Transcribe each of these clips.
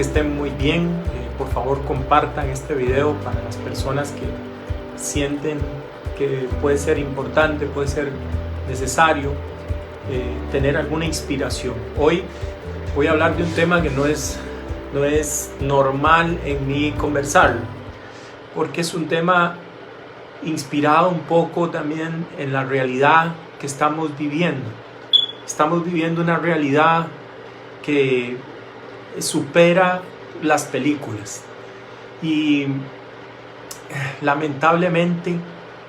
que estén muy bien. Por favor, compartan este video para las personas que sienten que puede ser importante, puede ser necesario tener alguna inspiración. Hoy voy a hablar de un tema que no es normal en mí conversarlo, porque es un tema inspirado un poco también en la realidad que estamos viviendo. Estamos viviendo una realidad que supera las películas y lamentablemente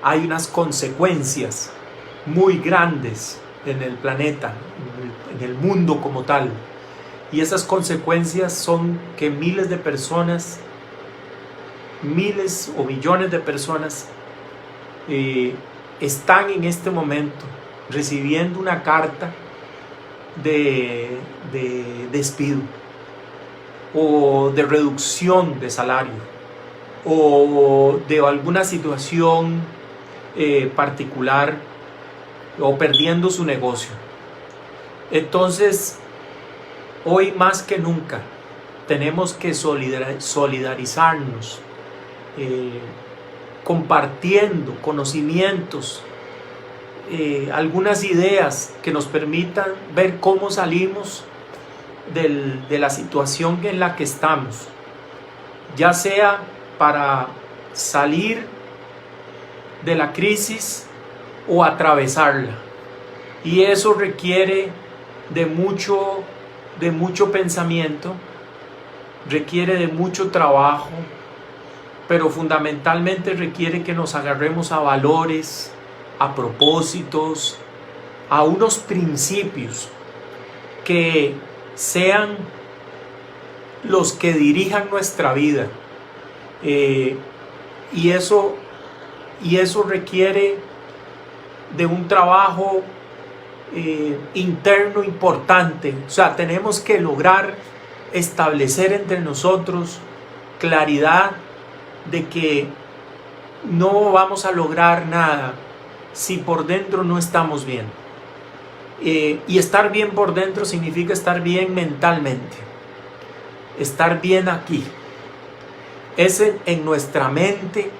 hay unas consecuencias muy grandes en el planeta, en el mundo como tal, y esas consecuencias son que miles de personas, miles o millones de personas están en este momento recibiendo una carta de despido o de reducción de salario o de alguna situación particular o perdiendo su negocio. Entonces, hoy más que nunca tenemos que solidarizarnos, compartiendo conocimientos, algunas ideas que nos permitan ver cómo salimos de la situación en la que estamos, ya sea para salir de la crisis o atravesarla. Y eso requiere de mucho pensamiento, requiere de mucho trabajo, pero fundamentalmente requiere que nos agarremos a valores, a propósitos, a unos principios que sean los que dirijan nuestra vida. Y eso requiere de un trabajo interno importante. O sea, tenemos que lograr establecer entre nosotros claridad de que no vamos a lograr nada si por dentro no estamos bien. Y estar bien por dentro significa estar bien mentalmente, estar bien aquí. Es en nuestra mente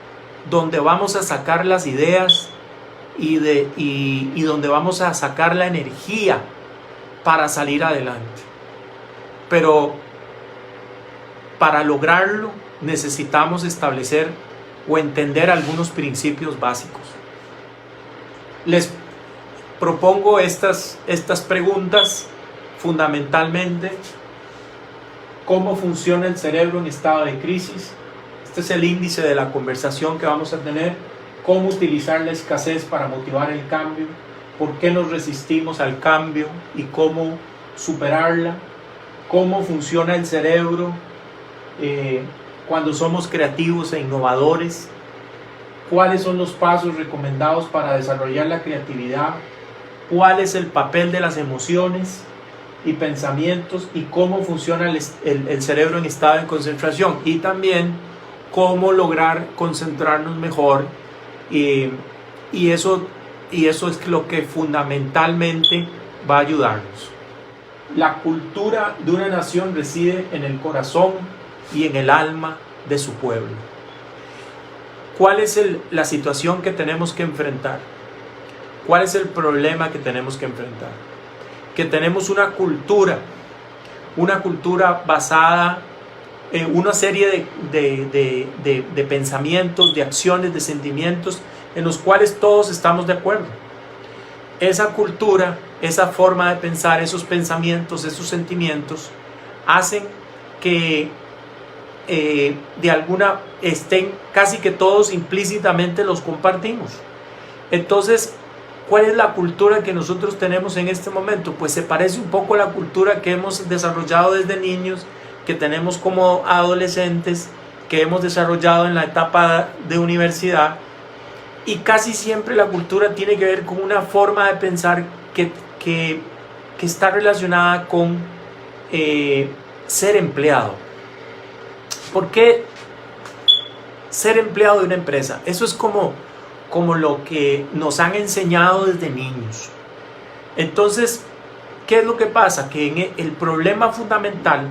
donde vamos a sacar las ideas y donde vamos a sacar la energía para salir adelante. Pero para lograrlo necesitamos establecer o entender algunos principios básicos. Les propongo estas preguntas fundamentalmente: ¿cómo funciona el cerebro en estado de crisis? Este es el índice de la conversación que vamos a tener. ¿Cómo utilizar la escasez para motivar el cambio? ¿Por qué nos resistimos al cambio y cómo superarla? ¿Cómo funciona el cerebro cuando somos creativos e innovadores? ¿Cuáles son los pasos recomendados para desarrollar la creatividad? ¿Cuál es el papel de las emociones y pensamientos? ¿Y cómo funciona el cerebro en estado de concentración? Y también cómo lograr concentrarnos mejor. Y eso es lo que fundamentalmente va a ayudarnos. La cultura de una nación reside en el corazón y en el alma de su pueblo. ¿Cuál es la situación que tenemos que enfrentar? ¿Cuál es el problema que tenemos que enfrentar? Que tenemos una cultura basada en una serie de pensamientos, de acciones, de sentimientos en los cuales todos estamos de acuerdo. Esa cultura, esa forma de pensar, esos pensamientos, esos sentimientos hacen que estén casi que todos implícitamente los compartimos. Entonces, ¿cuál es la cultura que nosotros tenemos en este momento? Pues se parece un poco a la cultura que hemos desarrollado desde niños, que tenemos como adolescentes, que hemos desarrollado en la etapa de universidad, y casi siempre la cultura tiene que ver con una forma de pensar que está relacionada con ser empleado. ¿Por qué ser empleado de una empresa? Eso es como lo que nos han enseñado desde niños. Entonces, ¿qué es lo que pasa? Que el problema fundamental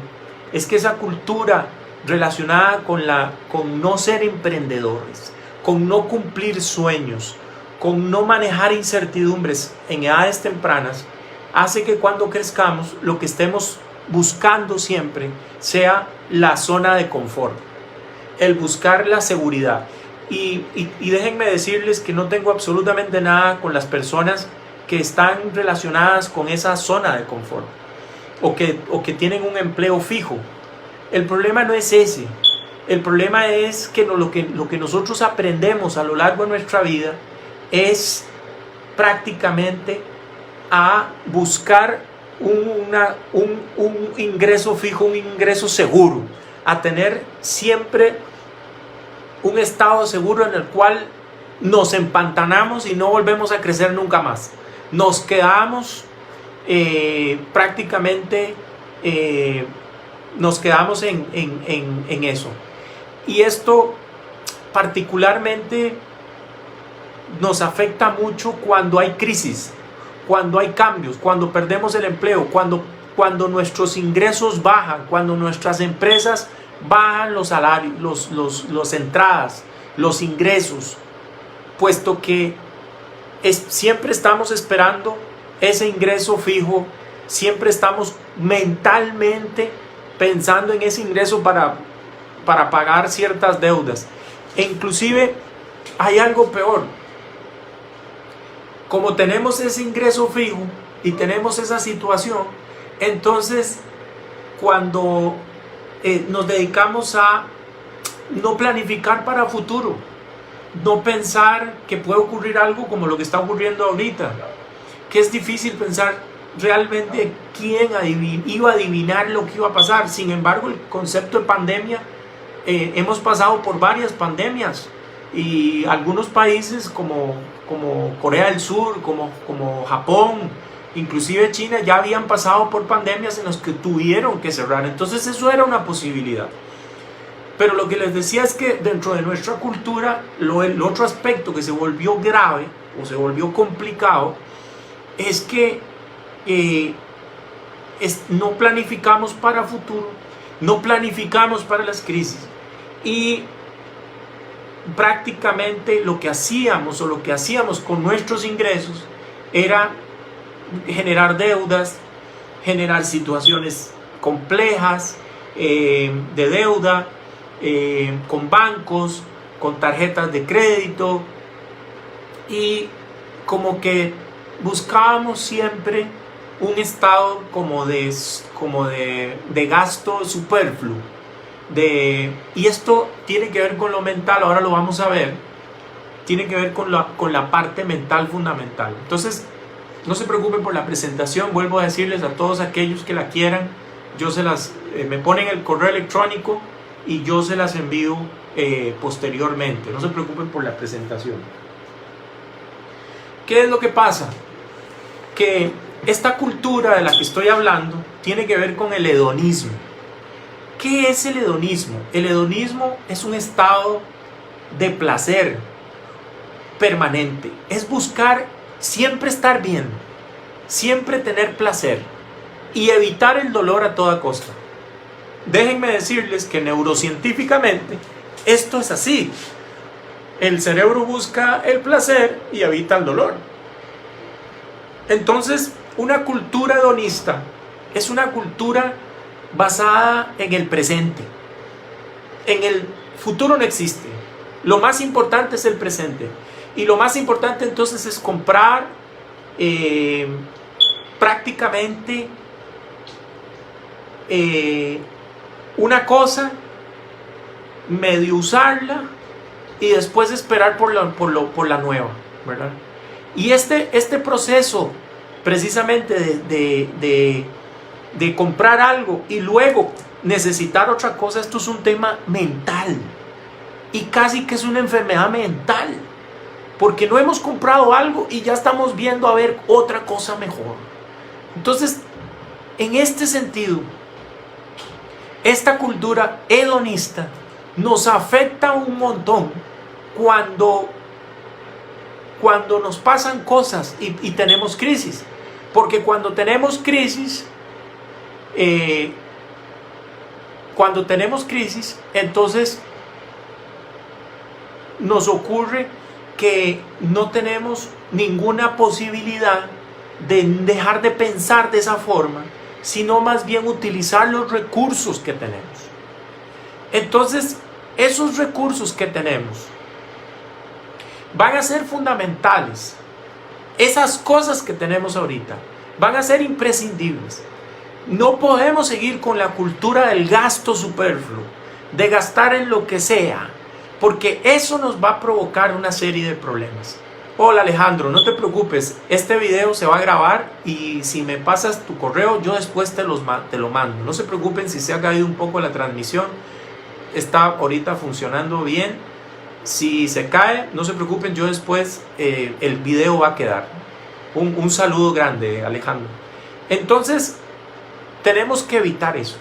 es que esa cultura relacionada con no ser emprendedores, con no cumplir sueños, con no manejar incertidumbres en edades tempranas, hace que cuando crezcamos lo que estemos buscando siempre sea la zona de confort, el buscar la seguridad. Y déjenme decirles que no tengo absolutamente nada con las personas que están relacionadas con esa zona de confort o que tienen un empleo fijo. El problema no es ese. El problema es que lo que nosotros aprendemos a lo largo de nuestra vida es prácticamente a buscar un ingreso fijo, un ingreso seguro, a tener siempre un estado seguro en el cual nos empantanamos y no volvemos a crecer nunca más. Nos quedamos prácticamente nos quedamos en eso. Y esto particularmente nos afecta mucho cuando hay crisis, cuando hay cambios, cuando perdemos el empleo, cuando nuestros ingresos bajan, cuando nuestras empresas bajan los salarios, las entradas, los ingresos, puesto que siempre estamos esperando ese ingreso fijo, siempre estamos mentalmente pensando en ese ingreso para pagar ciertas deudas. E inclusive hay algo peor. Como tenemos ese ingreso fijo y tenemos esa situación, entonces cuando nos dedicamos a no planificar para futuro, no pensar que puede ocurrir algo como lo que está ocurriendo ahorita, que es difícil pensar realmente quién iba a adivinar lo que iba a pasar. Sin embargo, el concepto de pandemia, hemos pasado por varias pandemias y algunos países como Corea del Sur, como Japón, inclusive China, ya habían pasado por pandemias en las que tuvieron que cerrar. Entonces eso era una posibilidad. Pero lo que les decía es que dentro de nuestra cultura, el otro aspecto que se volvió grave o se volvió complicado es que no planificamos para futuro, no planificamos para las crisis y prácticamente lo que hacíamos con nuestros ingresos era generar deudas, generar situaciones complejas de deuda con bancos, con tarjetas de crédito, y como que buscábamos siempre un estado como de gasto superfluo. Y esto tiene que ver con lo mental, ahora lo vamos a ver, tiene que ver con la parte mental fundamental. Entonces, no se preocupen por la presentación, vuelvo a decirles a todos aquellos que la quieran, yo me ponen el correo electrónico y yo se las envío posteriormente, no se preocupen por la presentación. ¿Qué es lo que pasa? Que esta cultura de la que estoy hablando tiene que ver con el hedonismo. ¿Qué es el hedonismo? El hedonismo es un estado de placer permanente. Es buscar siempre estar bien, siempre tener placer y evitar el dolor a toda costa. Déjenme decirles que neurocientíficamente esto es así. El cerebro busca el placer y evita el dolor. Entonces, una cultura hedonista es una cultura basada en el presente. En el futuro no existe. Lo más importante es el presente. Y lo más importante entonces es comprar prácticamente una cosa, medio usarla y después esperar por la nueva, ¿verdad? Y este proceso precisamente de comprar algo y luego necesitar otra cosa, esto es un tema mental y casi que es una enfermedad mental, porque no hemos comprado algo y ya estamos viendo a ver otra cosa mejor. Entonces, en este sentido, esta cultura hedonista nos afecta un montón cuando nos pasan cosas y tenemos crisis, porque cuando tenemos crisis cuando tenemos crisis, entonces nos ocurre que no tenemos ninguna posibilidad de dejar de pensar de esa forma, sino más bien utilizar los recursos que tenemos. Entonces, esos recursos que tenemos van a ser fundamentales. Esas cosas que tenemos ahorita van a ser imprescindibles. No podemos seguir con la cultura del gasto superfluo, de gastar en lo que sea, porque eso nos va a provocar una serie de problemas. Hola Alejandro, no te preocupes, este video se va a grabar y si me pasas tu correo, yo después te lo mando. No se preocupen si se ha caído un poco la transmisión, está ahorita funcionando bien. Si se cae, no se preocupen, yo después el video va a quedar. Un saludo grande, Alejandro. Entonces, tenemos que evitar eso.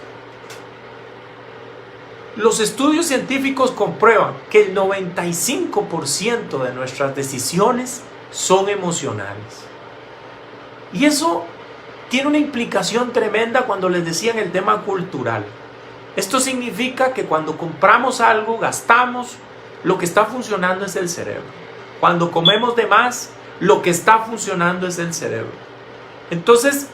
Los estudios científicos comprueban que el 95% de nuestras decisiones son emocionales. Y eso tiene una implicación tremenda cuando les decía en el tema cultural. Esto significa que cuando compramos algo, gastamos, lo que está funcionando es el cerebro. Cuando comemos de más, lo que está funcionando es el cerebro. Entonces,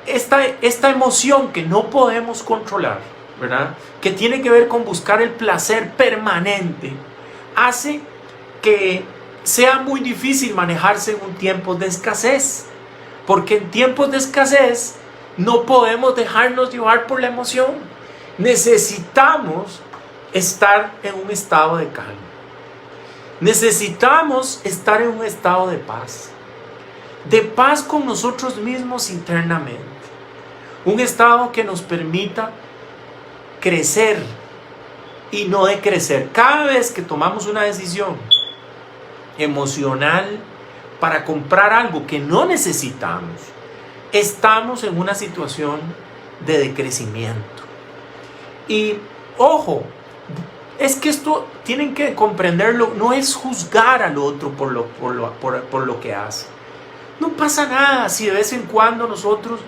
esta emoción que no podemos controlar, ¿verdad?, que tiene que ver con buscar el placer permanente, hace que sea muy difícil manejarse en un tiempo de escasez. Porque en tiempos de escasez no podemos dejarnos llevar por la emoción. Necesitamos estar en un estado de calma. Necesitamos estar en un estado de paz. De paz con nosotros mismos internamente. Un estado que nos permita crecer y no decrecer. Cada vez que tomamos una decisión emocional para comprar algo que no necesitamos, estamos en una situación de decrecimiento. Y ojo, es que esto tienen que comprenderlo, no es juzgar al otro por lo que hace. No pasa nada si de vez en cuando nosotros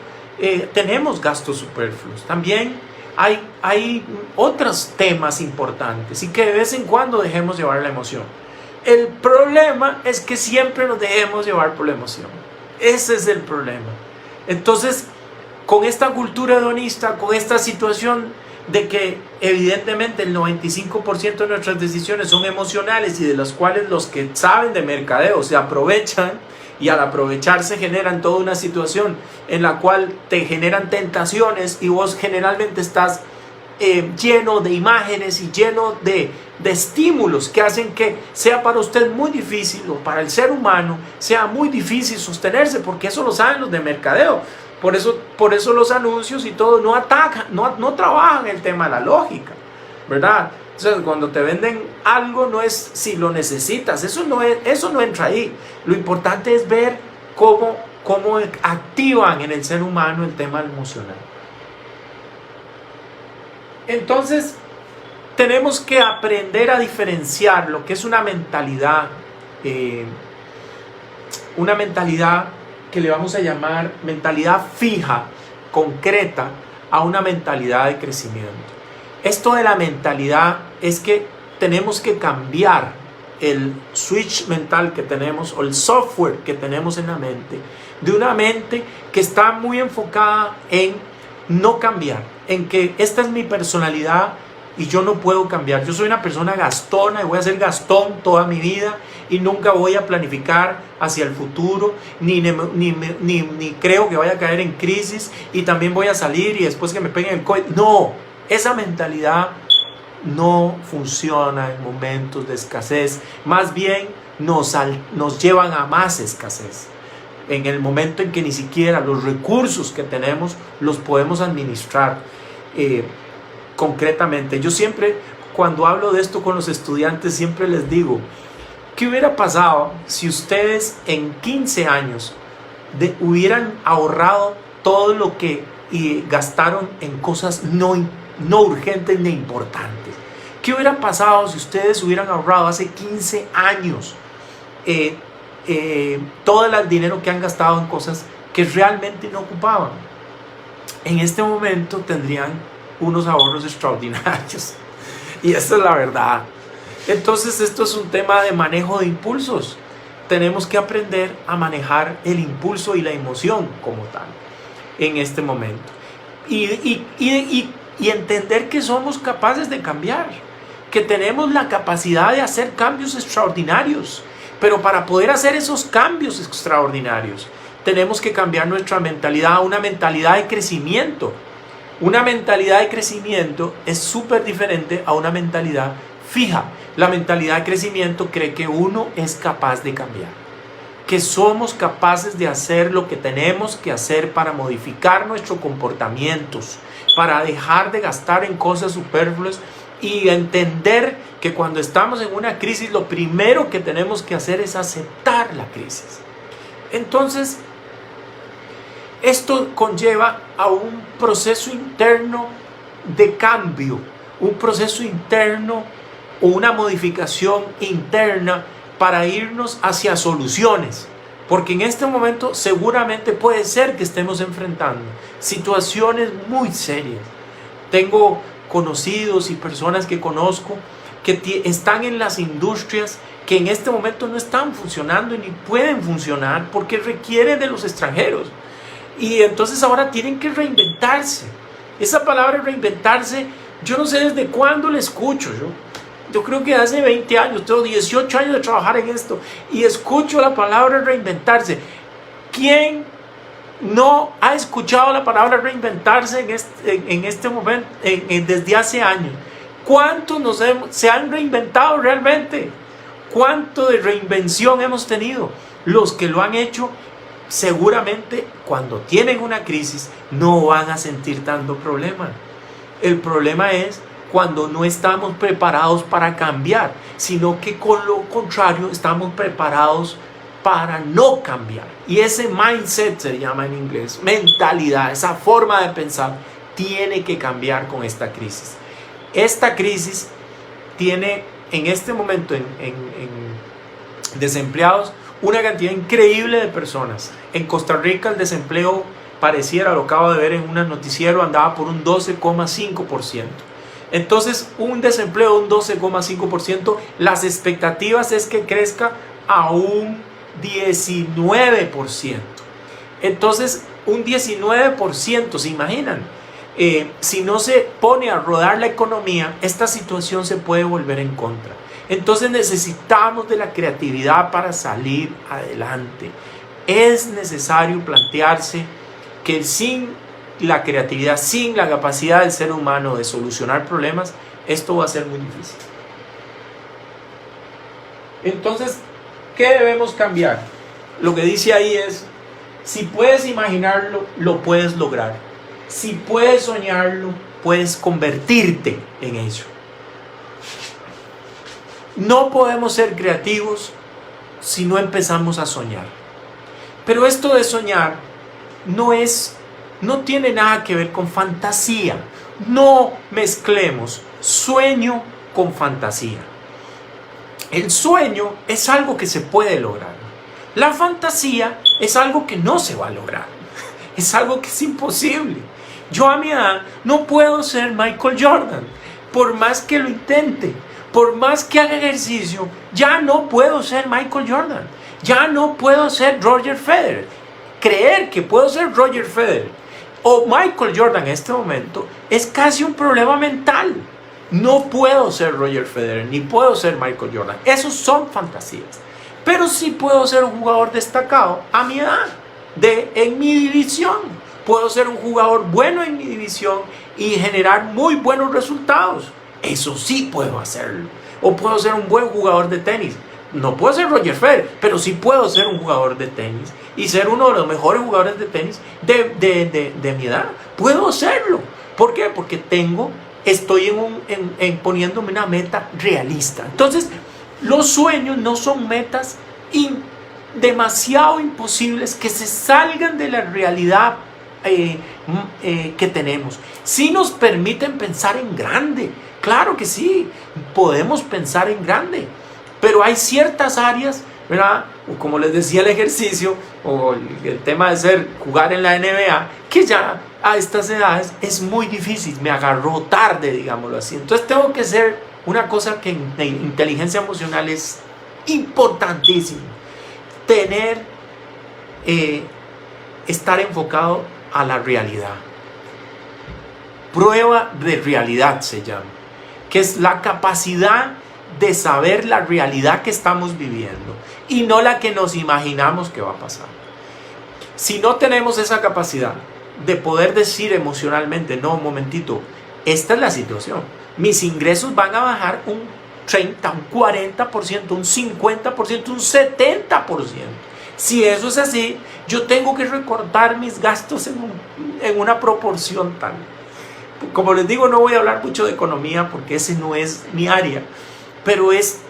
tenemos gastos superfluos. También hay otros temas importantes y que de vez en cuando dejemos llevar la emoción. El problema es que siempre nos dejemos llevar por la emoción. Ese es el problema. Entonces, con esta cultura hedonista, con esta situación de que evidentemente el 95% de nuestras decisiones son emocionales y de las cuales los que saben de mercadeo se aprovechan, y al aprovecharse generan toda una situación en la cual te generan tentaciones y vos generalmente estás lleno de imágenes y lleno de estímulos que hacen que sea para usted muy difícil, o para el ser humano sea muy difícil sostenerse, porque eso lo saben los de mercadeo. Por eso los anuncios y todo no atacan, no trabajan el tema de la lógica, ¿verdad? Entonces, cuando te venden algo, no es si lo necesitas, eso no entra ahí. Lo importante es ver cómo activan en el ser humano el tema emocional. Entonces, tenemos que aprender a diferenciar lo que es una mentalidad que le vamos a llamar mentalidad fija, concreta, a una mentalidad de crecimiento. Esto de la mentalidad es que tenemos que cambiar el switch mental que tenemos, o el software que tenemos en la mente, de una mente que está muy enfocada en no cambiar, en que esta es mi personalidad y yo no puedo cambiar. Yo soy una persona gastona y voy a ser gastón toda mi vida y nunca voy a planificar hacia el futuro, ni creo que vaya a caer en crisis y también voy a salir y después que me peguen el COVID. No, esa mentalidad no funciona en momentos de escasez, más bien nos llevan a más escasez. En el momento en que ni siquiera los recursos que tenemos los podemos administrar concretamente. Yo siempre, cuando hablo de esto con los estudiantes, siempre les digo, ¿qué hubiera pasado si ustedes en 15 años hubieran ahorrado todo lo que gastaron en cosas no urgentes ni importantes? ¿Qué hubiera pasado si ustedes hubieran ahorrado hace 15 años todo el dinero que han gastado en cosas que realmente no ocupaban? En este momento tendrían unos ahorros extraordinarios. Y esta es la verdad. Entonces esto es un tema de manejo de impulsos. Tenemos que aprender a manejar el impulso y la emoción como tal en este momento. Y entender que somos capaces de cambiar, que tenemos la capacidad de hacer cambios extraordinarios. Pero para poder hacer esos cambios extraordinarios, tenemos que cambiar nuestra mentalidad a una mentalidad de crecimiento. Una mentalidad de crecimiento es súper diferente a una mentalidad fija. La mentalidad de crecimiento cree que uno es capaz de cambiar, que somos capaces de hacer lo que tenemos que hacer para modificar nuestros comportamientos, para dejar de gastar en cosas superfluas y entender que cuando estamos en una crisis lo primero que tenemos que hacer es aceptar la crisis. Entonces, esto conlleva a un proceso interno de cambio, un proceso interno o una modificación interna para irnos hacia soluciones. Porque en este momento seguramente puede ser que estemos enfrentando situaciones muy serias. Tengo conocidos y personas que conozco que están en las industrias que en este momento no están funcionando y ni pueden funcionar porque requieren de los extranjeros. Y entonces ahora tienen que reinventarse. Esa palabra reinventarse, yo no sé desde cuándo la escucho. Yo creo que hace 20 años, tengo 18 años de trabajar en esto y escucho la palabra reinventarse. ¿Quién no ha escuchado la palabra reinventarse en este momento, desde hace años? ¿Cuántos se han reinventado realmente? ¿Cuánto de reinvención hemos tenido? Los que lo han hecho seguramente cuando tienen una crisis no van a sentir tanto problema. El problema es cuando no estamos preparados para cambiar, sino que con lo contrario estamos preparados para no cambiar. Y ese mindset se llama en inglés, mentalidad, esa forma de pensar tiene que cambiar con esta crisis. Esta crisis tiene en este momento en desempleados una cantidad increíble de personas. En Costa Rica el desempleo pareciera, lo acabo de ver en un noticiero, andaba por un 12,5%. Entonces un desempleo de un 12,5%, las expectativas es que crezca a un 19%. Entonces un 19%, ¿se imaginan? Si no se pone a rodar la economía, esta situación se puede volver en contra. Entonces necesitamos de la creatividad para salir adelante. Es necesario plantearse que sin la creatividad, sin la capacidad del ser humano de solucionar problemas, esto va a ser muy difícil. Entonces, ¿qué debemos cambiar? Lo que dice ahí es, si puedes imaginarlo, lo puedes lograr. Si puedes soñarlo, puedes convertirte en ello. No podemos ser creativos si no empezamos a soñar. Pero esto de soñar no tiene nada que ver con fantasía. No mezclemos sueño con fantasía. El sueño es algo que se puede lograr. La fantasía es algo que no se va a lograr. Es algo que es imposible. Yo a mi edad no puedo ser Michael Jordan. Por más que lo intente, por más que haga ejercicio, ya no puedo ser Michael Jordan. Ya no puedo ser Roger Federer. Creer que puedo ser Roger Federer o Michael Jordan en este momento es casi un problema mental. No puedo ser Roger Federer ni puedo ser Michael Jordan. Esos son fantasías. Pero sí puedo ser un jugador destacado a mi edad, en mi división. Puedo ser un jugador bueno en mi división y generar muy buenos resultados. Eso sí puedo hacerlo. O puedo ser un buen jugador de tenis. No puedo ser Roger Federer, pero sí puedo ser un jugador de tenis y ser uno de los mejores jugadores de tenis de mi edad. Puedo hacerlo. ¿Por qué? Porque estoy poniéndome una meta realista. Entonces, los sueños no son metas demasiado imposibles que se salgan de la realidad que tenemos. Sí nos permiten pensar en grande. Claro que sí, podemos pensar en grande. Pero hay ciertas áreas ¿verdad? O como les decía, el ejercicio o el tema de jugar en la NBA, que ya a estas edades es muy difícil, me agarró tarde, digámoslo así. Entonces tengo que hacer una cosa que en inteligencia emocional es importantísimo: estar enfocado a la realidad. Prueba de realidad se llama, que es la capacidad de saber la realidad que estamos viviendo y no la que nos imaginamos que va a pasar. Si no tenemos esa capacidad de poder decir emocionalmente, no, un momentito, esta es la situación, mis ingresos van a bajar un 30, un 40%, un 50%, un 70%. Si eso es así, yo tengo que recortar mis gastos en una proporción tal. Como les digo, no voy a hablar mucho de economía porque ese no es mi área, pero es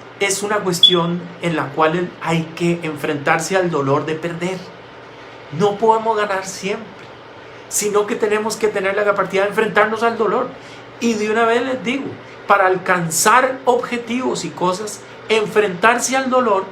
una cuestión en la cual hay que enfrentarse al dolor de perder. No podemos ganar siempre, sino que tenemos que tener la capacidad de enfrentarnos al dolor. Y de una vez les digo, para alcanzar objetivos y cosas, enfrentarse al dolor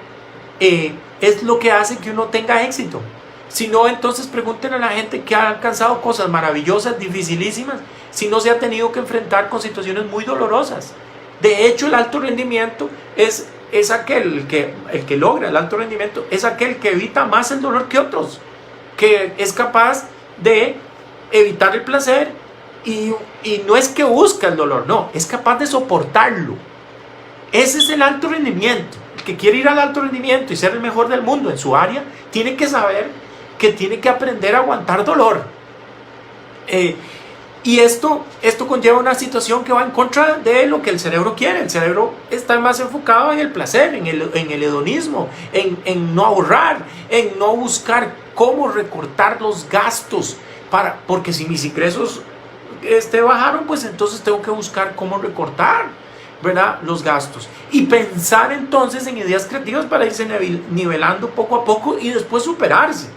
es lo que hace que uno tenga éxito. Si no, entonces pregunten a la gente que ha alcanzado cosas maravillosas, dificilísimas, si no se ha tenido que enfrentar con situaciones muy dolorosas. De hecho, el alto rendimiento es aquel, el que logra el alto rendimiento, es aquel que evita más el dolor que otros, que es capaz de evitar el placer y no es que busca el dolor, no, es capaz de soportarlo. Ese es el alto rendimiento. El que quiere ir al alto rendimiento y ser el mejor del mundo en su área, tiene que saber que tiene que aprender a aguantar dolor. Y esto conlleva una situación que va en contra de lo que el cerebro quiere. El cerebro está más enfocado en el placer, en el hedonismo, en no ahorrar, en no buscar cómo recortar los gastos. Porque si mis ingresos bajaron, pues entonces tengo que buscar cómo recortar, ¿verdad?, los gastos. Y pensar entonces en ideas creativas para irse nivelando poco a poco y después superarse.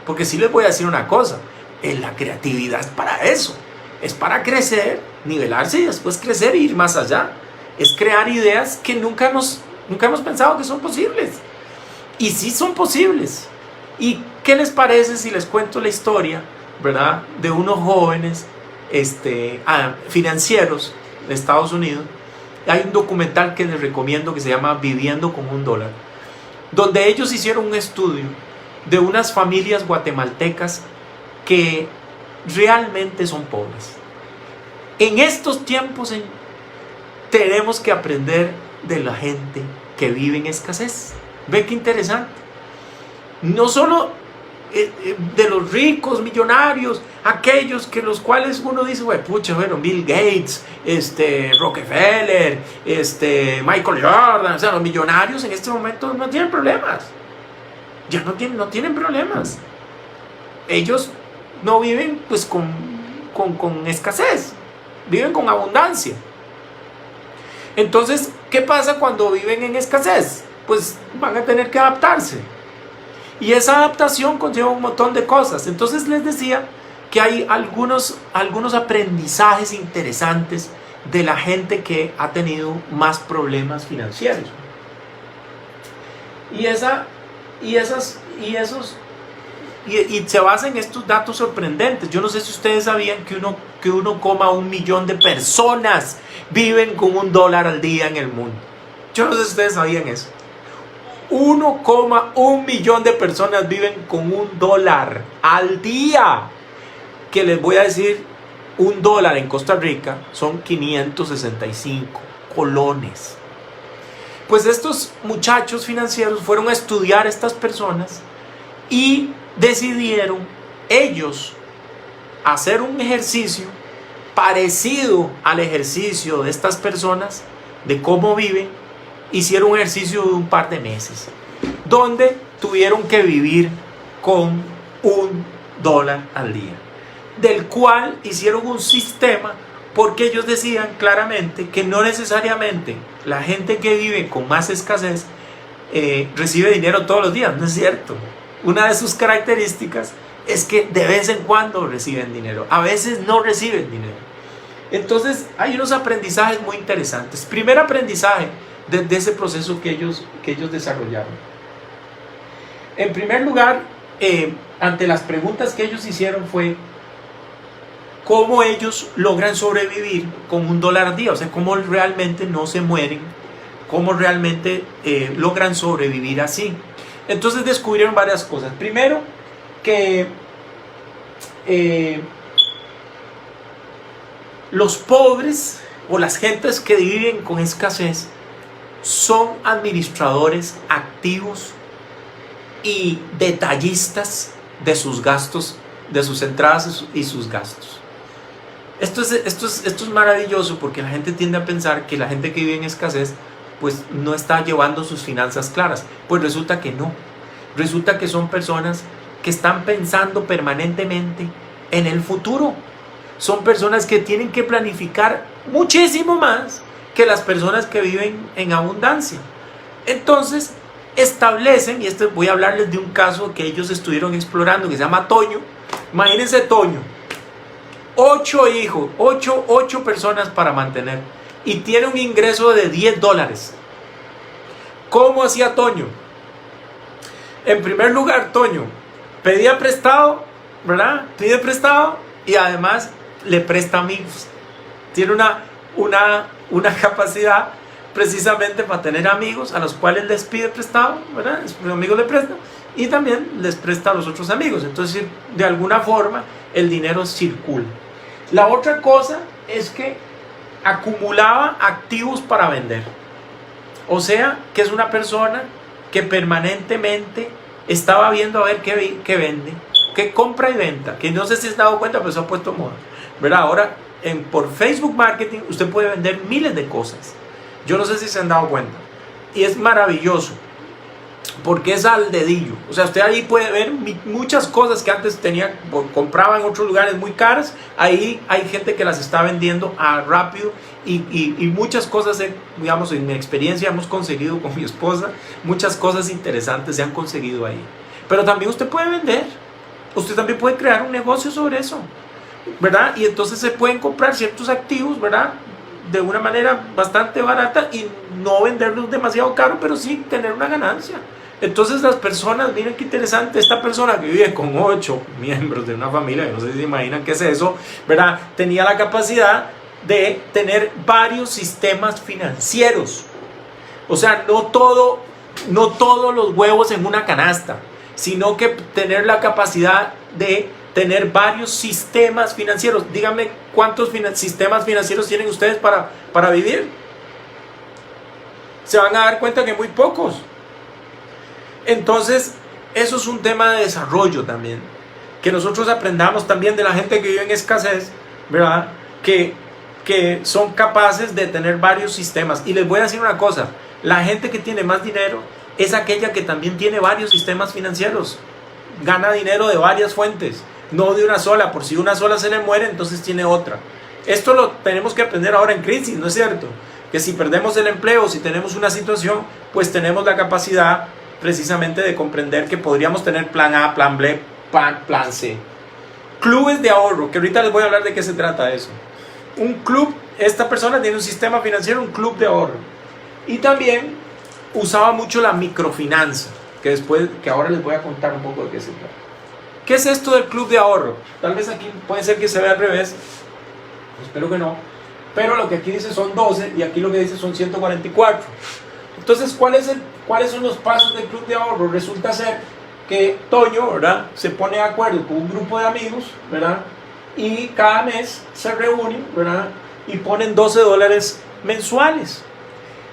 Porque sí les voy a decir una cosa, la creatividad es para eso. Es para crecer, nivelarse y después crecer e ir más allá. Es crear ideas que nunca hemos pensado que son posibles. Y sí son posibles. ¿Y qué les parece si les cuento la historia, ¿verdad?, de unos jóvenes financieros de Estados Unidos? Hay un documental que les recomiendo que se llama Viviendo con $1, donde ellos hicieron un estudio de unas familias guatemaltecas que realmente son pobres. En estos tiempos tenemos que aprender de la gente que vive en escasez. ¿Ve qué interesante? No solo de los ricos, millonarios, aquellos que los cuales uno dice, pucha, bueno, Bill Gates, Rockefeller, Michael Jordan, o sea, los millonarios en este momento no tienen problemas. Ya no tienen problemas. Ellos no viven pues con escasez, viven con abundancia. Entonces, ¿qué pasa cuando viven en escasez? Pues van a tener que adaptarse. Y esa adaptación conlleva un montón de cosas. Entonces les decía que hay algunos aprendizajes interesantes de la gente que ha tenido más problemas financieros. Y se basa en estos datos sorprendentes. Yo no sé si ustedes sabían que 1,1 millón de personas viven con $1 al día en el mundo. Yo no sé si ustedes sabían eso. 1,1 millón de personas viven con $1 al día. Que les voy a decir, $1 en Costa Rica son 565 colones. Pues estos muchachos financieros fueron a estudiar a estas personas y decidieron ellos hacer un ejercicio parecido al ejercicio de estas personas, de cómo viven. Hicieron un ejercicio de un par de meses, donde tuvieron que vivir con $1 al día, del cual hicieron un sistema, porque ellos decían claramente que no necesariamente la gente que vive con más escasez recibe dinero todos los días. No es cierto. Una de sus características es que de vez en cuando reciben dinero, a veces no reciben dinero. Entonces hay unos aprendizajes muy interesantes. Primer aprendizaje de ese proceso que ellos desarrollaron. En primer lugar, ante las preguntas que ellos hicieron fue cómo ellos logran sobrevivir con $1 al día, o sea, cómo realmente no se mueren, cómo realmente logran sobrevivir así. Entonces descubrieron varias cosas. Primero, que los pobres o las gentes que viven con escasez son administradores activos y detallistas de sus gastos, de sus entradas y sus gastos. Esto es maravilloso, porque la gente tiende a pensar que la gente que vive en escasez pues no está llevando sus finanzas claras. Pues resulta que no. Resulta que son personas que están pensando permanentemente en el futuro. Son personas que tienen que planificar muchísimo más que las personas que viven en abundancia. Entonces establecen, y voy a hablarles de un caso que ellos estuvieron explorando, que se llama Toño. Imagínense Toño, 8 hijos, 8 personas para mantener, y tiene un ingreso de $10. ¿Cómo hacía Toño? En primer lugar, Toño pedía prestado, ¿verdad? Pide prestado y además le presta amigos. Tiene una capacidad precisamente para tener amigos a los cuales les pide prestado, ¿verdad? Los amigos le prestan y también les presta a los otros amigos. Entonces, de alguna forma, el dinero circula. La otra cosa es que acumulaba activos para vender. O sea, que es una persona que permanentemente estaba viendo a ver qué vende, qué compra y venta. Que no sé si se ha dado cuenta, pero se ha puesto moda, ¿verdad? Ahora, por Facebook Marketing, usted puede vender miles de cosas. Yo no sé si se han dado cuenta. Y es maravilloso, porque es al dedillo. O sea, usted ahí puede ver muchas cosas que antes compraba en otros lugares muy caras. Ahí hay gente que las está vendiendo a rápido. Y muchas cosas, digamos, en mi experiencia hemos conseguido con mi esposa. Muchas cosas interesantes se han conseguido ahí. Pero también usted puede vender. Usted también puede crear un negocio sobre eso, ¿verdad? Y entonces se pueden comprar ciertos activos, ¿verdad?, de una manera bastante barata y no venderlos demasiado caro, pero sí tener una ganancia. Entonces las personas, miren qué interesante, esta persona que vive con 8 miembros de una familia, no sé si se imaginan qué es eso, ¿verdad?, tenía la capacidad de tener varios sistemas financieros. O sea, no todos los huevos en una canasta, sino que tener la capacidad de tener varios sistemas financieros. Díganme cuántos sistemas financieros tienen ustedes para vivir. Se van a dar cuenta que muy pocos. Entonces, eso es un tema de desarrollo también. Que nosotros aprendamos también de la gente que vive en escasez, ¿verdad?, que son capaces de tener varios sistemas. Y les voy a decir una cosa, la gente que tiene más dinero es aquella que también tiene varios sistemas financieros. Gana dinero de varias fuentes, no de una sola. Por si una sola se le muere, entonces tiene otra. Esto lo tenemos que aprender ahora en crisis, ¿no es cierto? Que si perdemos el empleo, si tenemos una situación, pues tenemos la capacidad precisamente de comprender que podríamos tener plan A, plan B, plan C. Clubes de ahorro, que ahorita les voy a hablar de qué se trata eso. Un club, esta persona tiene un sistema financiero, un club de ahorro. Y también usaba mucho la microfinanza, que ahora les voy a contar un poco de qué se trata. ¿Qué es esto del club de ahorro? Tal vez aquí puede ser que se vea al revés, espero que no, pero lo que aquí dice son 12 y aquí lo que dice son 144. Entonces, ¿cuáles son los pasos del club de ahorro? Resulta ser que Toño, ¿verdad?, se pone de acuerdo con un grupo de amigos, ¿verdad?, y cada mes se reúnen, ¿verdad?, y ponen $12 mensuales.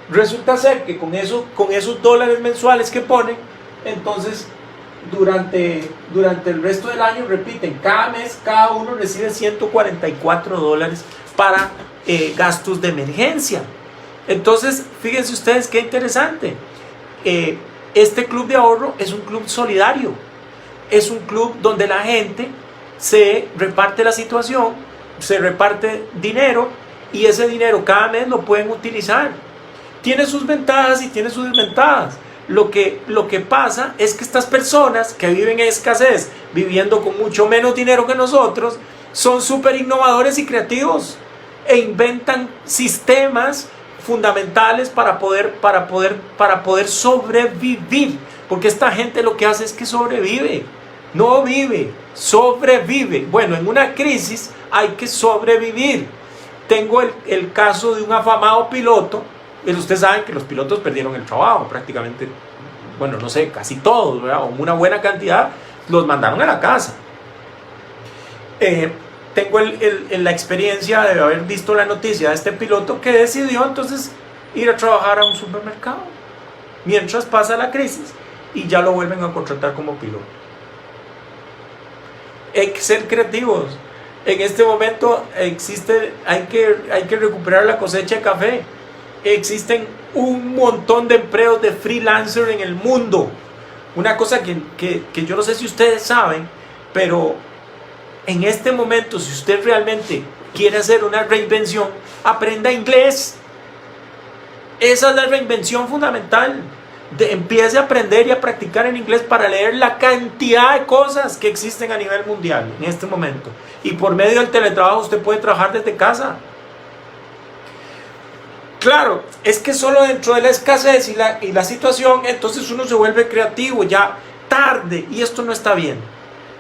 Resulta ser que con esos dólares mensuales que ponen, entonces durante el resto del año repiten, cada mes cada uno recibe $144 para gastos de emergencia. Entonces, fíjense ustedes qué interesante. Este club de ahorro es un club solidario, es un club donde la gente se reparte la situación, se reparte dinero y ese dinero cada mes lo pueden utilizar. Tiene sus ventajas y tiene sus desventajas. Lo que pasa es que estas personas que viven en escasez, viviendo con mucho menos dinero que nosotros, son súper innovadores y creativos e inventan sistemas fundamentales para poder sobrevivir. Porque esta gente lo que hace es que sobrevive, no vive, sobrevive. Bueno, en una crisis hay que sobrevivir. Tengo el caso de un afamado piloto. Ustedes saben que los pilotos perdieron el trabajo prácticamente, bueno, no sé, casi todos, ¿verdad? O una buena cantidad los mandaron a la casa. Tengo la experiencia de haber visto la noticia de este piloto que decidió entonces ir a trabajar a un supermercado mientras pasa la crisis y ya lo vuelven a contratar como piloto. Hay que ser creativos. En este momento hay que recuperar la cosecha de café. Existen un montón de empleos de freelancer en el mundo. Una cosa que yo no sé si ustedes saben, pero en este momento, si usted realmente quiere hacer una reinvención, aprenda inglés. Esa es la reinvención fundamental. Empiece a aprender y a practicar en inglés para leer la cantidad de cosas que existen a nivel mundial en este momento. Y por medio del teletrabajo usted puede trabajar desde casa. Claro, es que solo dentro de la escasez y la situación, entonces uno se vuelve creativo ya tarde, y esto no está bien.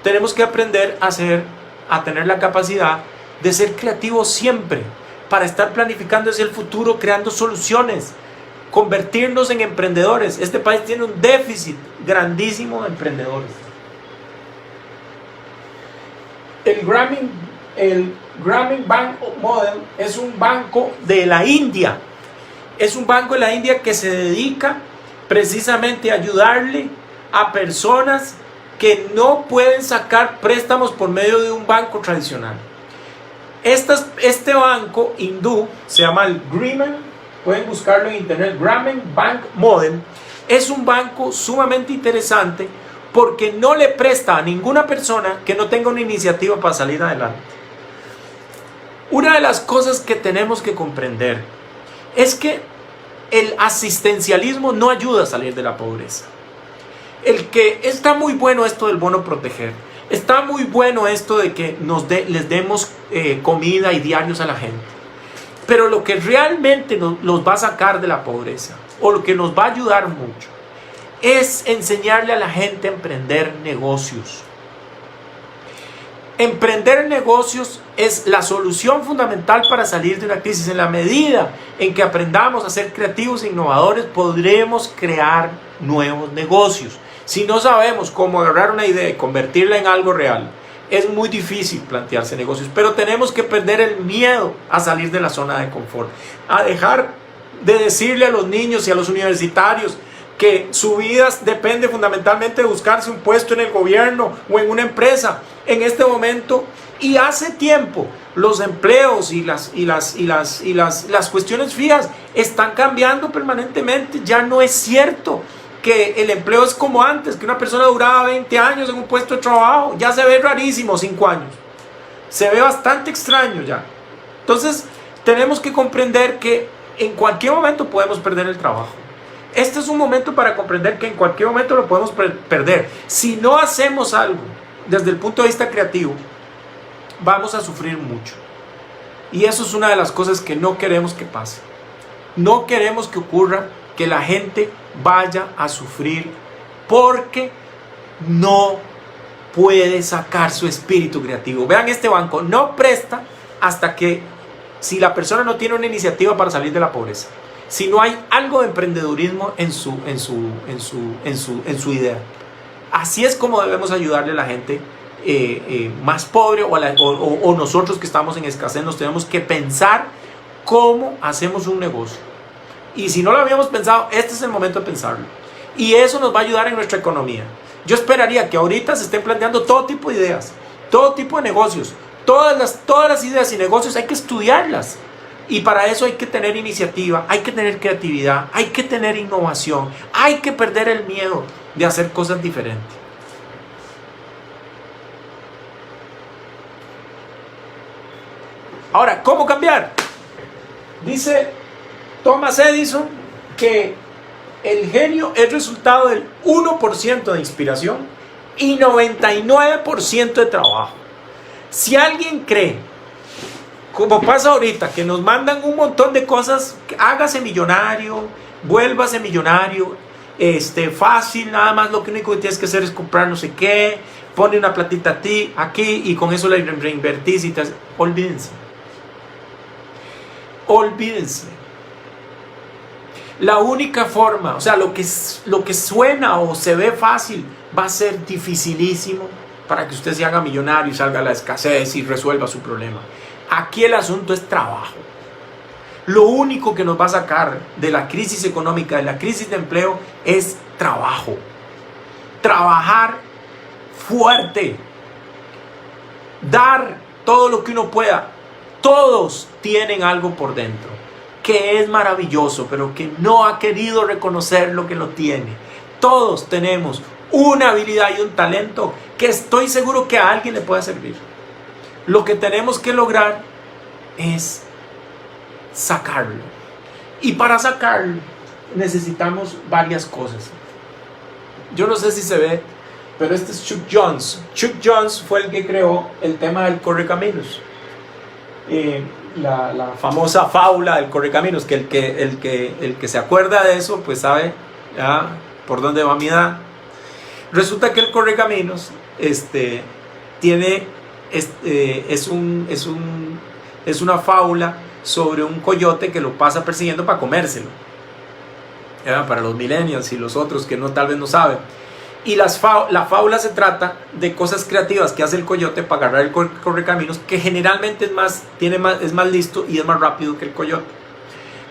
Tenemos que aprender a tener la capacidad de ser creativos siempre, para estar planificando hacia el futuro, creando soluciones, convertirnos en emprendedores. Este país tiene un déficit grandísimo de emprendedores. El Grameen Bank Model es un banco de la India. Es un banco de la India que se dedica precisamente a ayudarle a personas que no pueden sacar préstamos por medio de un banco tradicional. Este banco hindú se llama el Grameen, pueden buscarlo en internet, Grameen Bank Model. Es un banco sumamente interesante porque no le presta a ninguna persona que no tenga una iniciativa para salir adelante. Una de las cosas que tenemos que comprender es que el asistencialismo no ayuda a salir de la pobreza. Está muy bueno esto del bono proteger, está muy bueno esto de que les demos comida y diarios a la gente, pero lo que realmente los va a sacar de la pobreza, o lo que nos va a ayudar mucho, es enseñarle a la gente a emprender negocios. Emprender negocios es la solución fundamental para salir de una crisis. En la medida en que aprendamos a ser creativos e innovadores, podremos crear nuevos negocios. Si no sabemos cómo agarrar una idea y convertirla en algo real, es muy difícil plantearse negocios. Pero tenemos que perder el miedo a salir de la zona de confort, a dejar de decirle a los niños y a los universitarios que su vida depende fundamentalmente de buscarse un puesto en el gobierno o en una empresa. En este momento y hace tiempo, los empleos y las cuestiones fijas están cambiando permanentemente. Ya no es cierto que el empleo es como antes, que una persona duraba 20 años en un puesto de trabajo. Ya se ve rarísimo 5 años. Se ve bastante extraño ya. Entonces, tenemos que comprender que en cualquier momento podemos perder el trabajo. Este es un momento para comprender que en cualquier momento lo podemos perder. Si no hacemos algo desde el punto de vista creativo, vamos a sufrir mucho. Y eso es una de las cosas que no queremos que pase. No queremos que ocurra que la gente vaya a sufrir porque no puede sacar su espíritu creativo. Vean, este banco no presta hasta que, si la persona no tiene una iniciativa para salir de la pobreza, si no hay algo de emprendedurismo en su idea. Así es como debemos ayudarle a la gente más pobre o nosotros que estamos en escasez. Nos tenemos que pensar cómo hacemos un negocio. Y si no lo habíamos pensado, este es el momento de pensarlo. Y eso nos va a ayudar en nuestra economía. Yo esperaría que ahorita se estén planteando todo tipo de ideas, todo tipo de negocios. Todas las ideas y negocios hay que estudiarlas. Y para eso hay que tener iniciativa, hay que tener creatividad, hay que tener innovación, hay que perder el miedo de hacer cosas diferentes. Ahora, ¿cómo cambiar? Dice Thomas Edison que el genio es resultado del 1% de inspiración y 99% de trabajo. Si alguien cree, como pasa ahorita, que nos mandan un montón de cosas, hágase millonario, vuélvase millonario, fácil, nada más lo único que tienes que hacer es comprar no sé qué, pone una platita a ti, aquí y con eso la reinvertís y te haces. Olvídense. Olvídense. La única forma, o sea, lo que suena o se ve fácil va a ser dificilísimo para que usted se haga millonario y salga a la escasez y resuelva su problema. Aquí el asunto es trabajo. Lo único que nos va a sacar de la crisis económica, de la crisis de empleo, es trabajo. Trabajar fuerte. Dar todo lo que uno pueda. Todos tienen algo por dentro que es maravilloso, pero que no ha querido reconocer lo que lo tiene. Todos tenemos una habilidad y un talento que estoy seguro que a alguien le puede servir. Lo que tenemos que lograr es sacarlo. Y para sacarlo necesitamos varias cosas. Yo no sé si se ve, pero este es Chuck Jones. Chuck Jones fue el que creó el tema del correcaminos. La famosa fábula del correcaminos, que el que se acuerda de eso, pues sabe ya por dónde va mi edad. Resulta que el correcaminos tiene es una fábula sobre un coyote que lo pasa persiguiendo para comérselo. ¿Ya? Para los millennials y los otros que tal vez no saben. Y la fábula se trata de cosas creativas que hace el coyote para agarrar el correcaminos, que generalmente es más listo y es más rápido que el coyote.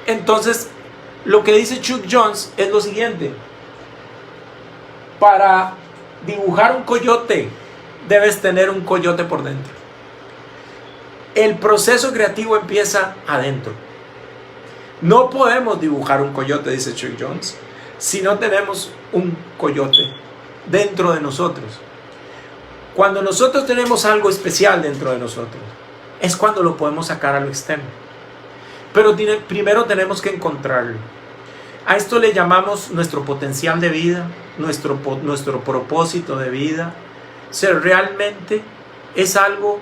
Entonces, lo que dice Chuck Jones es lo siguiente: para dibujar un coyote, debes tener un coyote por dentro. El proceso creativo empieza adentro. No podemos dibujar un coyote, dice Chuck Jones, si no tenemos un coyote dentro de nosotros. Cuando nosotros tenemos algo especial dentro de nosotros, es cuando lo podemos sacar a lo externo. Pero primero tenemos que encontrarlo. A esto le llamamos nuestro potencial de vida, nuestro propósito de vida. O sea, realmente es algo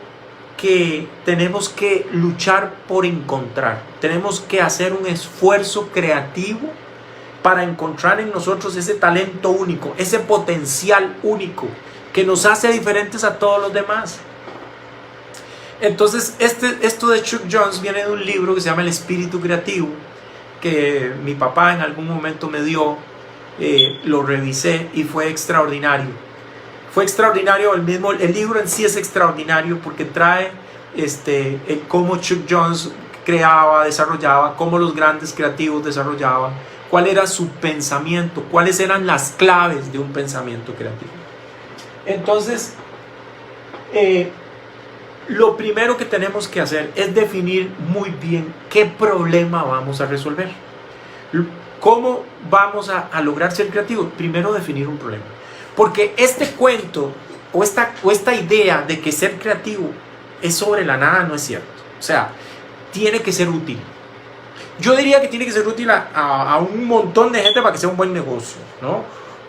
que tenemos que luchar por encontrar. Tenemos que hacer un esfuerzo creativo para encontrar en nosotros ese talento único, ese potencial único que nos hace diferentes a todos los demás. Entonces, esto de Chuck Jones viene de un libro que se llama El Espíritu Creativo, que mi papá en algún momento me dio, lo revisé y fue extraordinario. Fue extraordinario, el libro en sí es extraordinario porque trae el cómo Chuck Jones creaba, desarrollaba, cómo los grandes creativos desarrollaban, cuál era su pensamiento, cuáles eran las claves de un pensamiento creativo. Entonces, lo primero que tenemos que hacer es definir muy bien qué problema vamos a resolver. ¿Cómo vamos a lograr ser creativos? Primero definir un problema. Porque este cuento o esta idea de que ser creativo es sobre la nada no es cierto. O sea, tiene que ser útil. Yo diría que tiene que ser útil a un montón de gente para que sea un buen negocio, ¿no?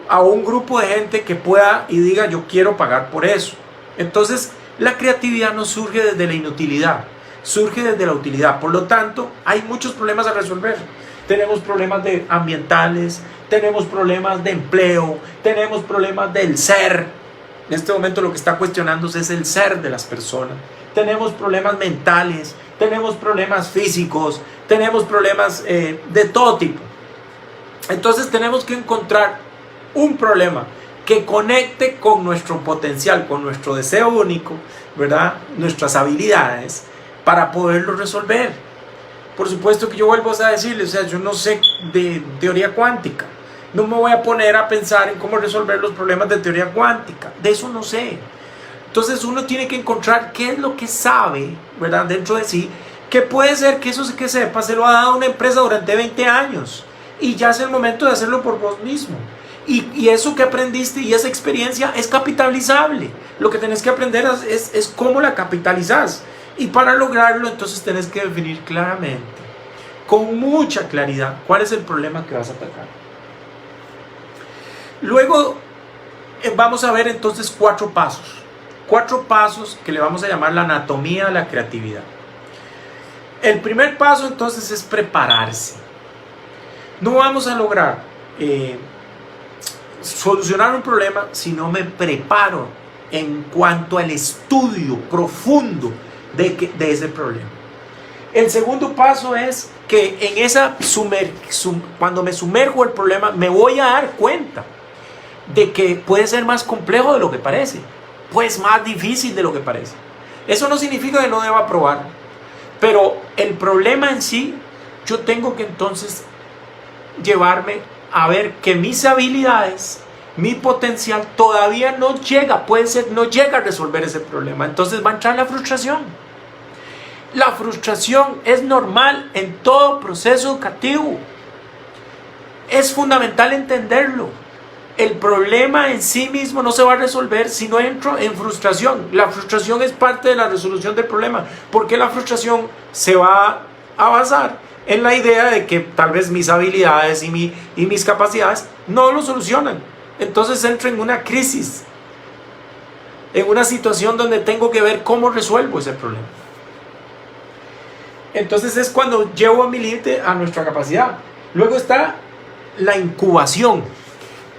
A un grupo de gente que pueda y diga yo quiero pagar por eso. Entonces, la creatividad no surge desde la inutilidad, surge desde la utilidad. Por lo tanto, hay muchos problemas a resolver. Tenemos problemas ambientales, tenemos problemas de empleo, tenemos problemas del ser. En este momento lo que está cuestionándose es el ser de las personas. Tenemos problemas mentales, tenemos problemas físicos, tenemos problemas de todo tipo. Entonces tenemos que encontrar un problema que conecte con nuestro potencial, con nuestro deseo único, ¿verdad? Nuestras habilidades para poderlo resolver. Por supuesto que yo vuelvo a decirles, o sea, yo no sé de teoría cuántica. No me voy a poner a pensar en cómo resolver los problemas de teoría cuántica. De eso no sé. Entonces uno tiene que encontrar qué es lo que sabe, ¿verdad? Dentro de sí, que puede ser que eso que sepa se lo ha dado una empresa durante 20 años y ya es el momento de hacerlo por vos mismo. Y eso que aprendiste y esa experiencia es capitalizable. Lo que tenés que aprender es cómo la capitalizás. Y para lograrlo entonces tenés que definir claramente, con mucha claridad, cuál es el problema que vas a atacar. Luego vamos a ver entonces 4 pasos. 4 pasos que le vamos a llamar la anatomía de la creatividad. El primer paso entonces es prepararse. No vamos a lograr solucionar un problema si no me preparo en cuanto al estudio profundo de ese problema. El segundo paso es que en esa cuando me sumerjo el problema, me voy a dar cuenta de que puede ser más complejo de lo que parece, pues más difícil de lo que parece. Eso no significa que no deba probar, pero el problema en sí, yo tengo que entonces llevarme a ver que mis habilidades, mi potencial todavía no llega, puede ser, no llega a resolver ese problema. Entonces va a entrar la frustración. La frustración es normal en todo proceso educativo. Es fundamental entenderlo. El problema en sí mismo no se va a resolver si no entro en frustración. La frustración es parte de la resolución del problema, porque la frustración se va a basar en la idea de que tal vez mis habilidades y mis capacidades no lo solucionan. Entonces entro en una crisis, en una situación donde tengo que ver cómo resuelvo ese problema. Entonces es cuando llevo a mi límite a nuestra capacidad. Luego está la incubación.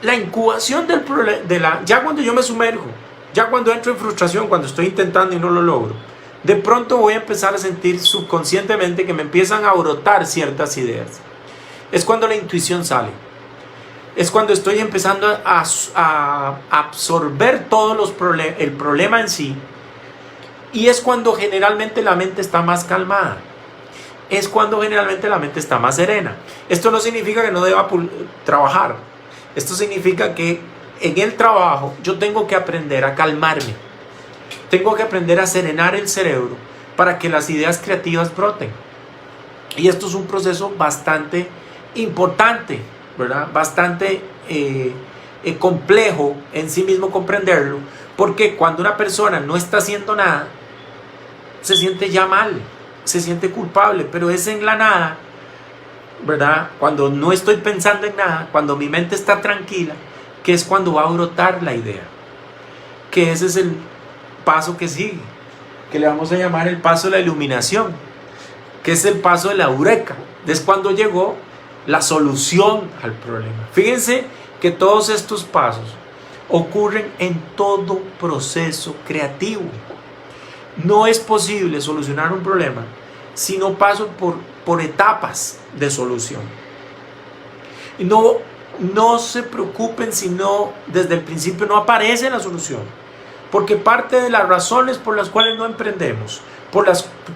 La incubación del problema, ya cuando yo me sumerjo, ya cuando entro en frustración, cuando estoy intentando y no lo logro, de pronto voy a empezar a sentir subconscientemente que me empiezan a brotar ciertas ideas. Es cuando la intuición sale. Es cuando estoy empezando a absorber todos el problema en sí. Y es cuando generalmente la mente está más calmada. Es cuando generalmente la mente está más serena. Esto no significa que no deba trabajar. Esto significa que en el trabajo yo tengo que aprender a calmarme. Tengo que aprender a serenar el cerebro para que las ideas creativas broten. Y esto es un proceso bastante importante, ¿verdad? Bastante complejo en sí mismo comprenderlo, porque cuando una persona no está haciendo nada, se siente ya mal, se siente culpable, pero es en la nada, ¿verdad? Cuando no estoy pensando en nada, cuando mi mente está tranquila, que es cuando va a brotar la idea, que ese es el paso que sigue, que le vamos a llamar el paso de la iluminación, que es el paso de la eureka. Es cuando llegó la solución al problema. Fíjense que todos estos pasos ocurren en todo proceso creativo. No es posible solucionar un problema si no paso por etapas de solución. No se preocupen si no, desde el principio no aparece la solución, porque parte de las razones por las cuales no emprendemos,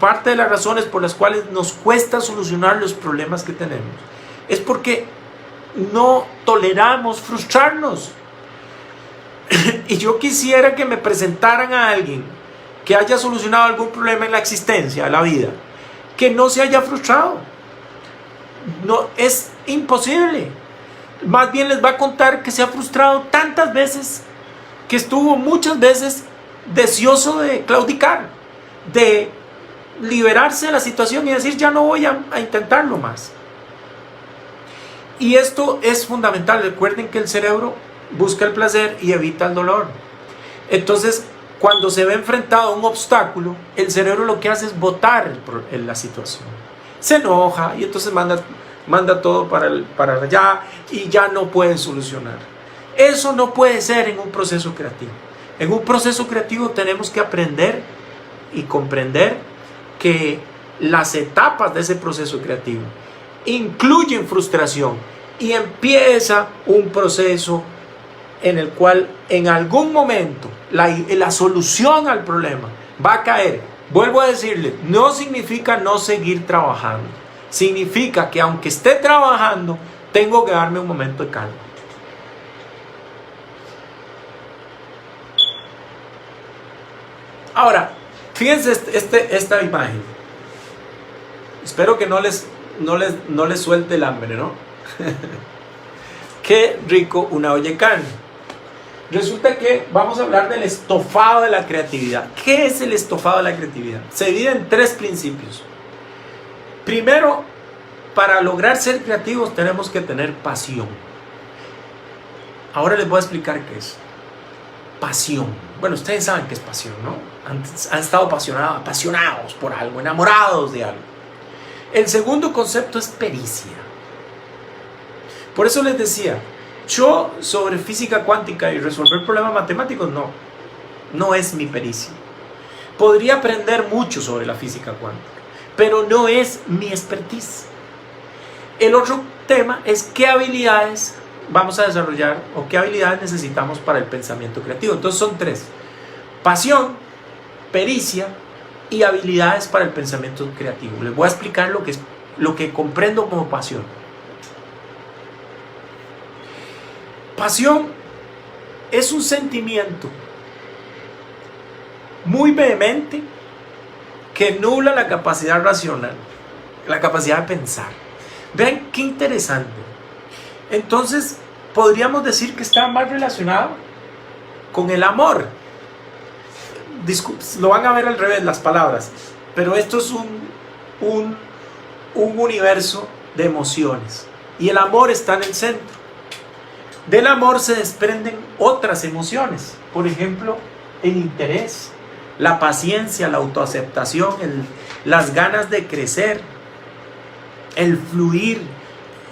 parte de las razones por las cuales nos cuesta solucionar los problemas que tenemos, es porque no toleramos frustrarnos. Y yo quisiera que me presentaran a alguien que haya solucionado algún problema en la existencia, de la vida, que no se haya frustrado. No, es imposible. Más bien les va a contar que se ha frustrado tantas veces, que estuvo muchas veces deseoso de claudicar, de liberarse de la situación y decir ya no voy a intentarlo más. Y esto es fundamental. Recuerden que el cerebro busca el placer y evita el dolor. Entonces, cuando se ve enfrentado a un obstáculo, el cerebro lo que hace es botar la situación. Se enoja y entonces manda todo para allá y ya no puede solucionar. Eso no puede ser en un proceso creativo. En un proceso creativo tenemos que aprender y comprender que las etapas de ese proceso creativo incluyen frustración y empieza un proceso en el cual en algún momento la solución al problema va a caer. Vuelvo a decirle, no significa no seguir trabajando. Significa que aunque esté trabajando, tengo que darme un momento de calma. Ahora, fíjense esta imagen. Espero que no les suelte el hambre, ¿no? Qué rico una olla de carne. Resulta que vamos a hablar del estofado de la creatividad. ¿Qué es el estofado de la creatividad? Se divide en 3 principios. Primero, para lograr ser creativos tenemos que tener pasión. Ahora les voy a explicar qué es pasión. Bueno, ustedes saben qué es pasión, ¿no? Han estado apasionados por algo, enamorados de algo. El segundo concepto es pericia. Por eso les decía, Yo sobre física cuántica y resolver problemas matemáticos, no es mi pericia. Podría aprender mucho sobre la física cuántica, pero no es mi expertise. El otro tema es qué habilidades vamos a desarrollar o qué habilidades necesitamos para el pensamiento creativo. Entonces son tres: pasión, pericia y habilidades para el pensamiento creativo. Les voy a explicar lo que comprendo como pasión. Pasión es un sentimiento muy vehemente que nubla la capacidad racional, la capacidad de pensar. Vean qué interesante. Entonces, podríamos decir que está más relacionado con el amor. Lo van a ver al revés las palabras, pero esto es un universo de emociones y el amor está en el centro. Del amor se desprenden otras emociones, por ejemplo, el interés, la paciencia, la autoaceptación, las ganas de crecer, el fluir,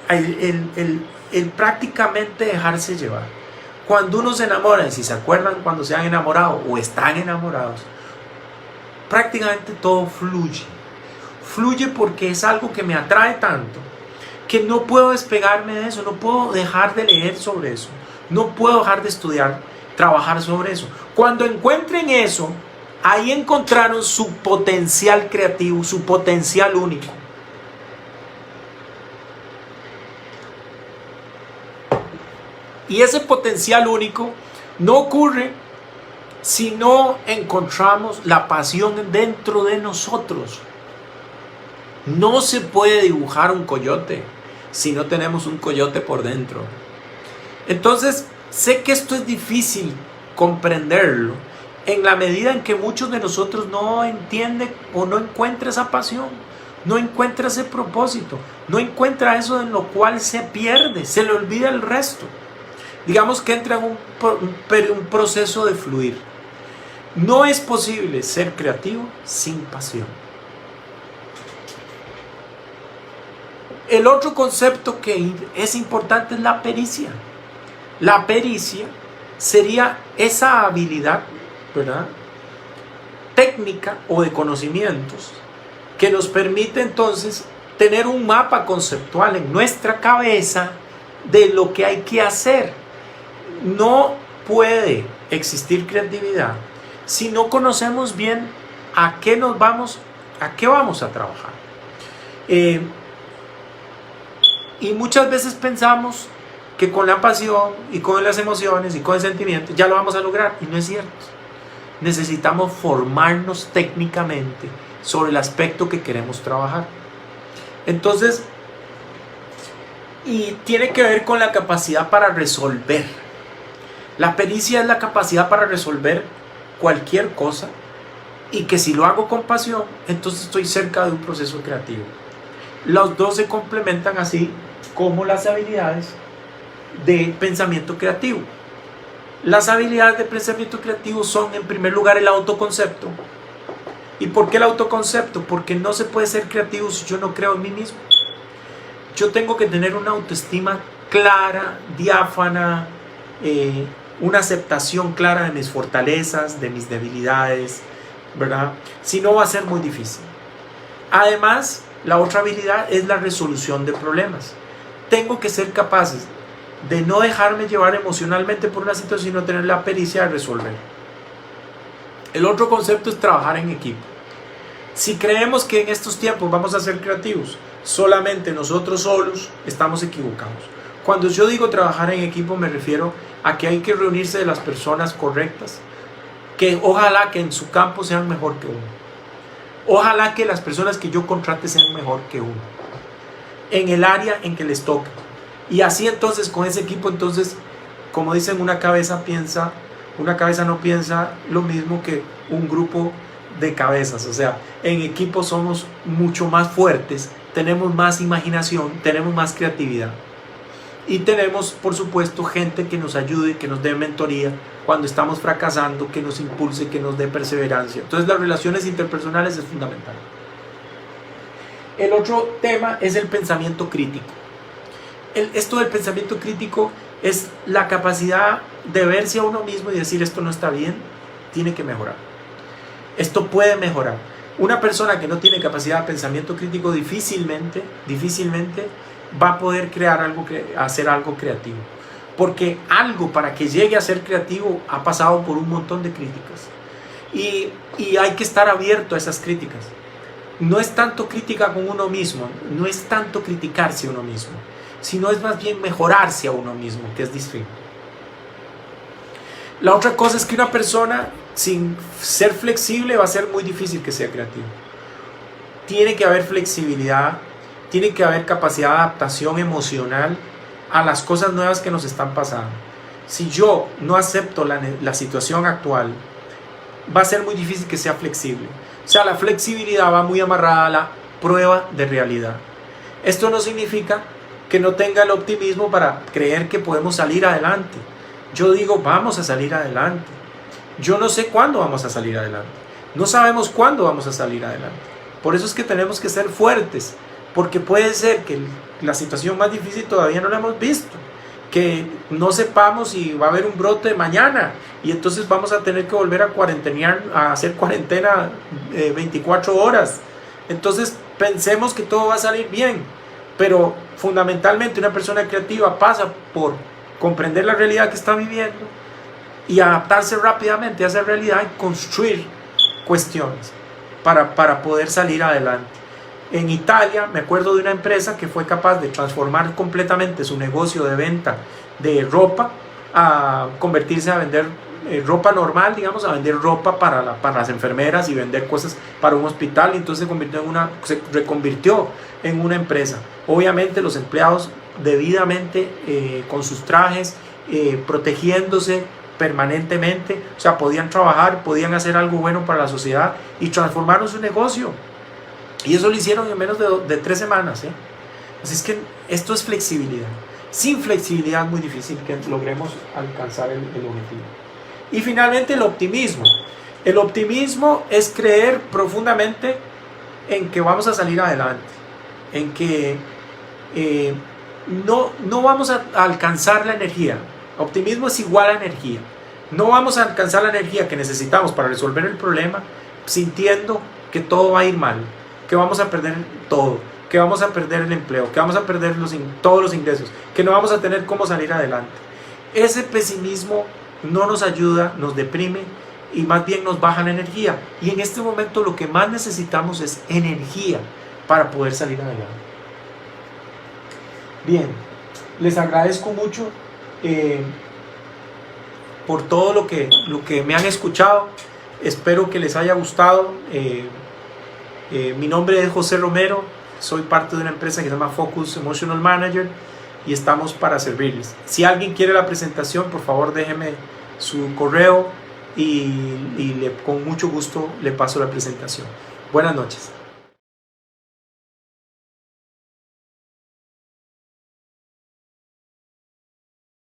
el prácticamente dejarse llevar. Cuando uno se enamora, y si se acuerdan cuando se han enamorado o están enamorados, prácticamente todo fluye. Fluye porque es algo que me atrae tanto que no puedo despegarme de eso, no puedo dejar de leer sobre eso, no puedo dejar de estudiar, trabajar sobre eso. Cuando encuentren eso, ahí encontraron su potencial creativo, su potencial único. Y ese potencial único no ocurre si no encontramos la pasión dentro de nosotros. No se puede dibujar un coyote si no tenemos un coyote por dentro. Entonces, sé que esto es difícil comprenderlo en la medida en que muchos de nosotros no entienden o no encuentran esa pasión, no encuentra ese propósito, no encuentra eso en lo cual se pierde, se le olvida el resto. Digamos que entra en un proceso de fluir. No es posible ser creativo sin pasión. El otro concepto que es importante es la pericia. La pericia sería esa habilidad, ¿verdad?, técnica o de conocimientos que nos permite entonces tener un mapa conceptual en nuestra cabeza de lo que hay que hacer. No puede existir creatividad si no conocemos bien a qué vamos a trabajar. Y muchas veces pensamos que con la pasión y con las emociones y con el sentimiento ya lo vamos a lograr, y no es cierto. Necesitamos formarnos técnicamente sobre el aspecto que queremos trabajar. Entonces, y tiene que ver con la capacidad para resolver. La pericia es la capacidad para resolver cualquier cosa, y que si lo hago con pasión, entonces estoy cerca de un proceso creativo. Los dos se complementan así como las habilidades de pensamiento creativo. Las habilidades de pensamiento creativo son, en primer lugar, el autoconcepto. ¿Y por qué el autoconcepto? Porque no se puede ser creativo si yo no creo en mí mismo. Yo tengo que tener una autoestima clara, diáfana, una aceptación clara de mis fortalezas, de mis debilidades, ¿verdad? Si no, va a ser muy difícil. Además, la otra habilidad es la resolución de problemas. Tengo que ser capaces de no dejarme llevar emocionalmente por una situación, sino tener la pericia de resolver. El otro concepto es trabajar en equipo. Si creemos que en estos tiempos vamos a ser creativos solamente nosotros solos, estamos equivocados. Cuando yo digo trabajar en equipo, me refiero a que hay que reunirse de las personas correctas, que ojalá que en su campo sean mejor que uno. Ojalá que las personas que yo contrate sean mejor que uno en el área en que les toca. Y así entonces con ese equipo, entonces, como dicen, una cabeza no piensa lo mismo que un grupo de cabezas. O sea, en equipo somos mucho más fuertes, tenemos más imaginación, tenemos más creatividad. Y tenemos, por supuesto, gente que nos ayude, que nos dé mentoría cuando estamos fracasando, que nos impulse, que nos dé perseverancia. Entonces, las relaciones interpersonales es fundamental. El otro tema es el pensamiento crítico. Esto del pensamiento crítico es la capacidad de verse a uno mismo y decir esto no está bien, tiene que mejorar. Esto puede mejorar. Una persona que no tiene capacidad de pensamiento crítico difícilmente va a poder hacer algo creativo. Porque algo para que llegue a ser creativo ha pasado por un montón de críticas. Y hay que estar abierto a esas críticas. No es tanto crítica con uno mismo, no es tanto criticarse a uno mismo, sino es más bien mejorarse a uno mismo, que es distinto. La otra cosa es que una persona sin ser flexible va a ser muy difícil que sea creativo. Tiene que haber flexibilidad, tiene que haber capacidad de adaptación emocional a las cosas nuevas que nos están pasando. Si yo no acepto la situación actual, va a ser muy difícil que sea flexible. O sea, la flexibilidad va muy amarrada a la prueba de realidad. Esto no significa que no tenga el optimismo para creer que podemos salir adelante. Yo digo, vamos a salir adelante. Yo no sé cuándo vamos a salir adelante. No sabemos cuándo vamos a salir adelante. Por eso es que tenemos que ser fuertes, porque puede ser que la situación más difícil todavía no la hemos visto, que no sepamos si va a haber un brote mañana y entonces vamos a tener que volver a cuarentenear, a hacer cuarentena 24 horas. Entonces pensemos que todo va a salir bien, pero fundamentalmente una persona creativa pasa por comprender la realidad que está viviendo y adaptarse rápidamente a esa realidad y construir cuestiones para poder salir adelante. En Italia me acuerdo de una empresa que fue capaz de transformar completamente su negocio de venta de ropa a convertirse a vender ropa normal, digamos, a vender ropa para las enfermeras y vender cosas para un hospital, y entonces se reconvirtió en una empresa. Obviamente los empleados debidamente con sus trajes, protegiéndose permanentemente, o sea, podían trabajar, podían hacer algo bueno para la sociedad y transformaron su negocio. Y eso lo hicieron en menos de 3 semanas. Así es que esto es flexibilidad. Sin flexibilidad es muy difícil que logremos alcanzar el objetivo. Y finalmente el optimismo. El optimismo es creer profundamente en que vamos a salir adelante, en que no vamos a alcanzar la energía. Optimismo es igual a energía. No vamos a alcanzar la energía que necesitamos para resolver el problema sintiendo que todo va a ir mal, que vamos a perder todo, que vamos a perder el empleo, que vamos a perder todos los ingresos, que no vamos a tener cómo salir adelante. Ese pesimismo no nos ayuda, nos deprime y más bien nos baja la energía. Y en este momento lo que más necesitamos es energía para poder salir adelante. Bien, les agradezco mucho por todo lo que me han escuchado. Espero que les haya gustado. Mi nombre es José Romero, soy parte de una empresa que se llama Focus Emotional Manager y estamos para servirles. Si alguien quiere la presentación, por favor déjeme su correo y con mucho gusto le paso la presentación. Buenas noches.